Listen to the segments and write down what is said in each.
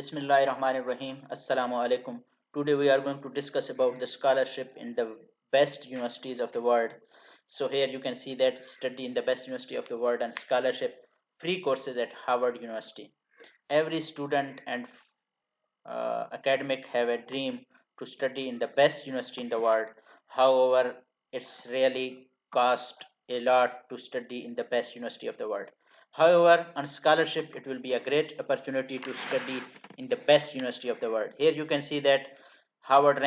Bismillahirrahmanirrahim. Assalamu alaikum. Today we are going to discuss about the scholarship in the best universities of the world. So here you can see that study in the best university of the world and scholarship free courses at Harvard University. Every student and academic have a dream to study in the best university in the world. However, it's really cost a lot to study in the best university of the world. However, on scholarship, it will be a great opportunity to study in the best university of the world. Here you can see that Harvard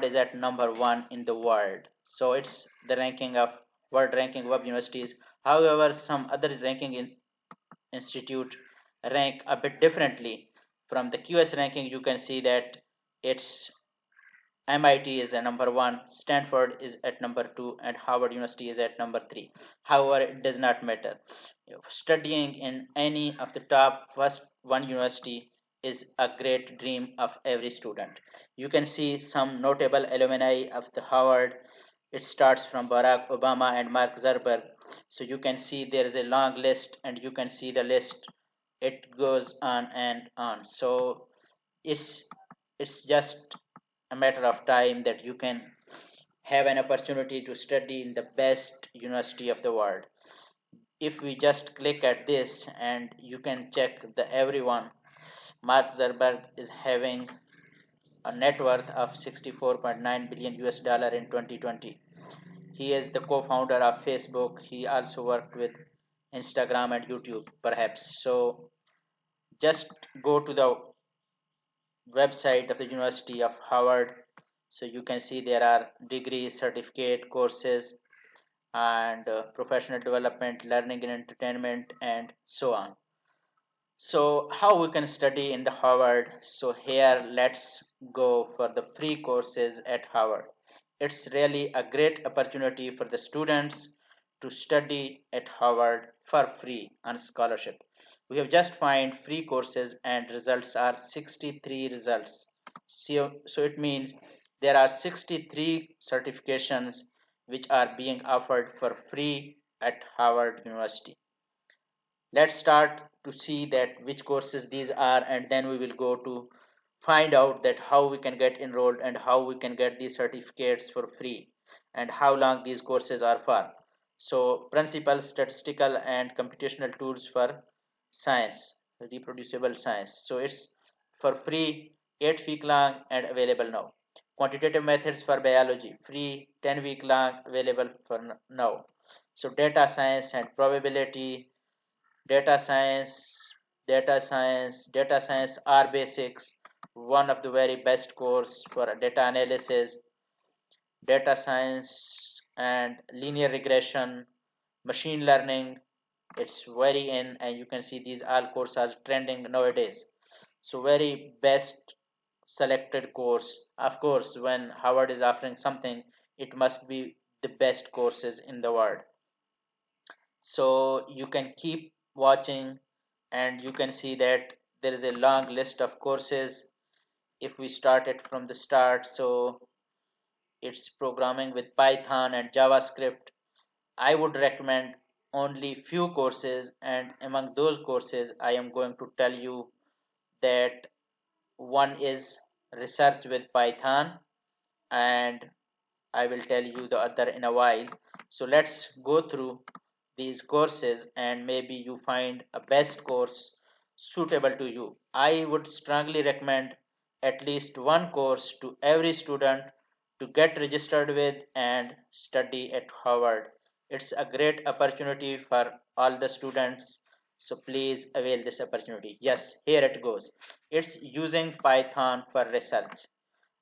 is at number one in the world. So it's the ranking of world ranking of universities. However, some other institute rank a bit differently. From the QS ranking, you can see that it's MIT is at number one, Stanford is at number two, and Harvard University is at number three. However, it does not matter. Studying in any of the top first one university is a great dream of every student. You can see some notable alumni of the Harvard. It starts from Barack Obama and Mark Zuckerberg. So you can see there is a long list, and you can see the list. It goes on and on. So it's it's just a matter of time that you can have an opportunity to study in the best university of the world. If we just click at this and you can check the everyone, Mark Zuckerberg is having a net worth of 64.9 billion US dollar in 2020. He is the co-founder of Facebook. He also worked with Instagram and YouTube perhaps. So just go to the website of the University of Harvard. So you can see there are degrees, certificate, courses, and professional development, learning and entertainment, and so on. So how we can study in the Harvard? So here let's go for the free courses at Harvard. It's really a great opportunity for the students to study at Harvard for free on scholarship. We have just find free courses and results are 63 results. So it means there are 63 certifications which are being offered for free at Harvard University. Let's start to see that which courses these are, and then we will go to find out that how we can get enrolled and how we can get these certificates for free and how long these courses are for. So principal statistical and computational tools for science, reproducible science. So it's for free, 8 week long and available now. Quantitative methods for biology, free, 10 week long, available for now. So data science and probability, data science, data science are basics, one of the very best course for data analysis, data science and linear regression, machine learning. It's very in, and you can see these all courses are trending nowadays. So very best selected course. Of course, when Harvard is offering something, it must be the best courses in the world. So you can keep watching and you can see that there is a long list of courses. If we start it from the start, so it's programming with Python and JavaScript. I would recommend only few courses, and among those courses I am going to tell you that one is research with Python, and I will tell you the other in a while. So let's go through these courses and maybe you find a best course suitable to you. I would strongly recommend at least one course to every student to get registered with and study at Harvard. It's a great opportunity for all the students. So please avail this opportunity. Yes, here it goes. It's using Python for research.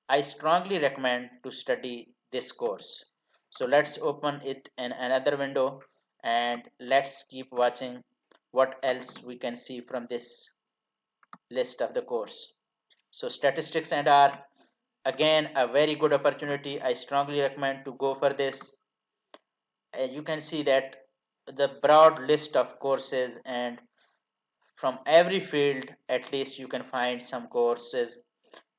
I strongly recommend to study this course. So let's open it in another window and let's keep watching what else we can see from this list of the course. So statistics and R, again a very good opportunity. I strongly recommend to go for this. You can see that the broad list of courses, and from every field at least you can find some courses.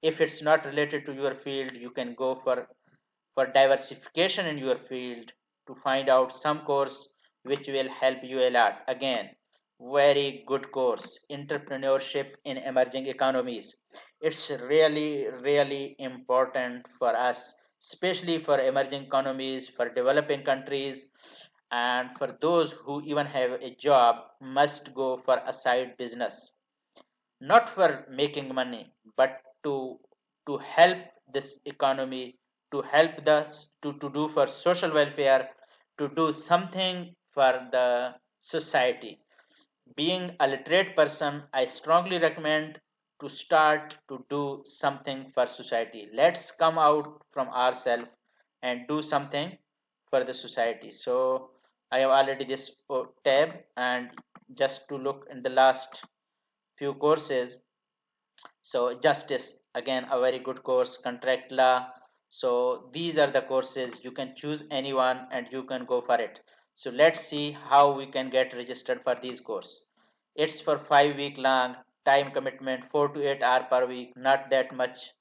If it's not related to your field, you can go for diversification in your field to find out some course which will help you a lot. Again, Very good course, Entrepreneurship in Emerging Economies. It's really important for us, especially for emerging economies, for developing countries, and for those who even have a job must go for a side business, not for making money, but to help this economy, to help to do for social welfare, to do something for the society. Being a literate person, I strongly recommend to start to do something for society. Let's come out from ourselves and do something for the society. So I have already this tab, and just to look in the last few courses. So justice, again a very good course, contract law. So these are the courses, you can choose anyone and you can go for it. So let's see how we can get registered for these course. It's for 5 week long, time commitment 4 to 8 hour per week, not that much,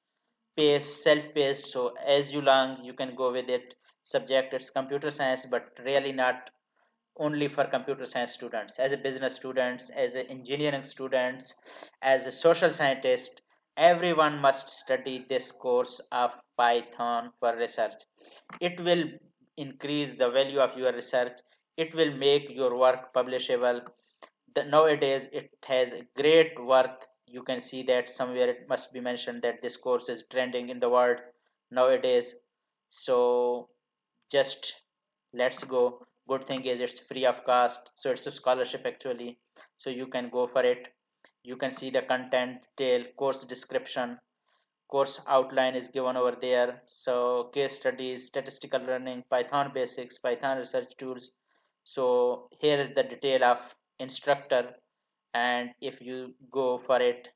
pace self-paced. So as you long you can go with it. Subject, it's computer science, but really not only for computer science students. As a business students, as a engineering students, as a social scientist, everyone must study this course of Python for research. It will increase the value of your research, it will make your work publishable. Nowadays it has a great worth. You can see that somewhere it must be mentioned that this course is trending in the world nowadays. So just let's go. Good thing is it's free of cost, so it's a scholarship actually. So you can go for it. You can see the content detail, course description, course outline is given over there. So case studies, statistical learning, Python basics, Python research tools. So here is the detail of instructor, and if you go for it,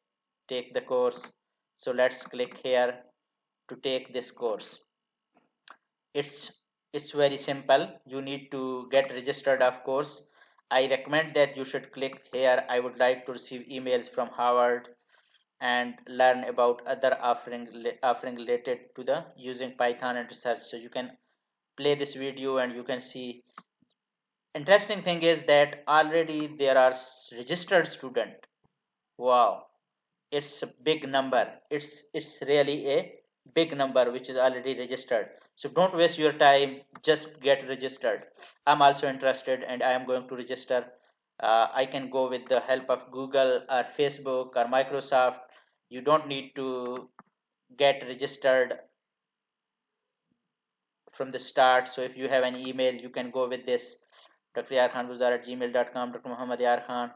take the course. So let's click here to take this course. It's very simple. You need to get registered, of course. I recommend that you should click here, I would like to receive emails from Harvard and learn about other offering related to the using Python and research. So you can play this video and you can see. Interesting thing is that already there are registered student. Wow, it's a big number. It's really a big number which is already registered. So don't waste your time, just get registered. I'm also interested and I am going to register. I can go with the help of Google or Facebook or Microsoft. You don't need to get registered from the start. So if you have an email, you can go with this dryarkhanbuzar@gmail.com. Dr. Muhammad Yar Khan,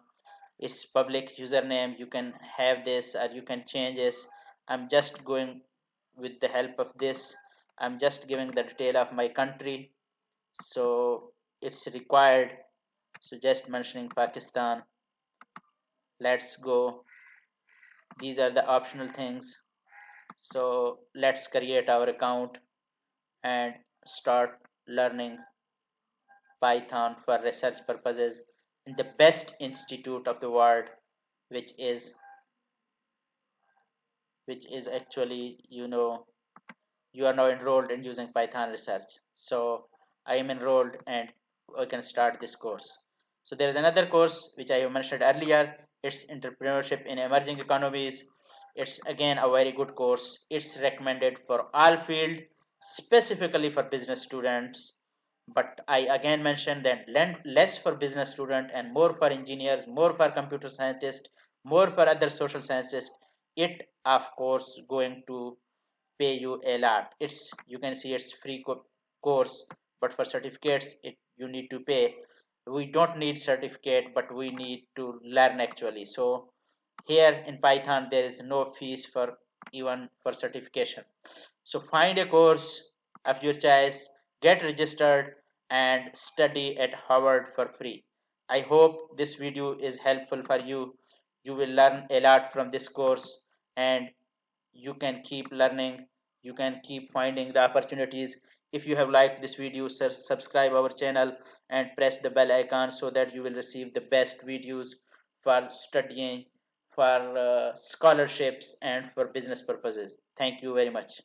it's public username. You can have this or you can change this. I'm just going with the help of this. I'm just giving the detail of my country, so it's required. So just mentioning Pakistan. Let's go. These are the optional things. So let's create our account and start learning Python for research purposes in the best institute of the world, which is actually, you are now enrolled in using Python research. So I am enrolled and I can start this course. So there is another course which I have mentioned earlier. It's Entrepreneurship in Emerging Economies. It's again a very good course. It's recommended for all field, specifically for business students. But I again mentioned that less for business student and more for engineers, more for computer scientists, more for other social scientists. It of course going to pay you a lot. It's, you can see it's free course, but for certificates it you need to pay. We don't need certificate, but we need to learn actually. So here in Python there is no fees for even for certification. So find a course of your choice, get registered and study at Harvard for free. I hope this video is helpful for you. You will learn a lot from this course and you can keep learning, you can keep finding the opportunities. If you have liked this video, subscribe our channel and press the bell icon so that you will receive the best videos for studying, for scholarships and for business purposes. Thank you very much.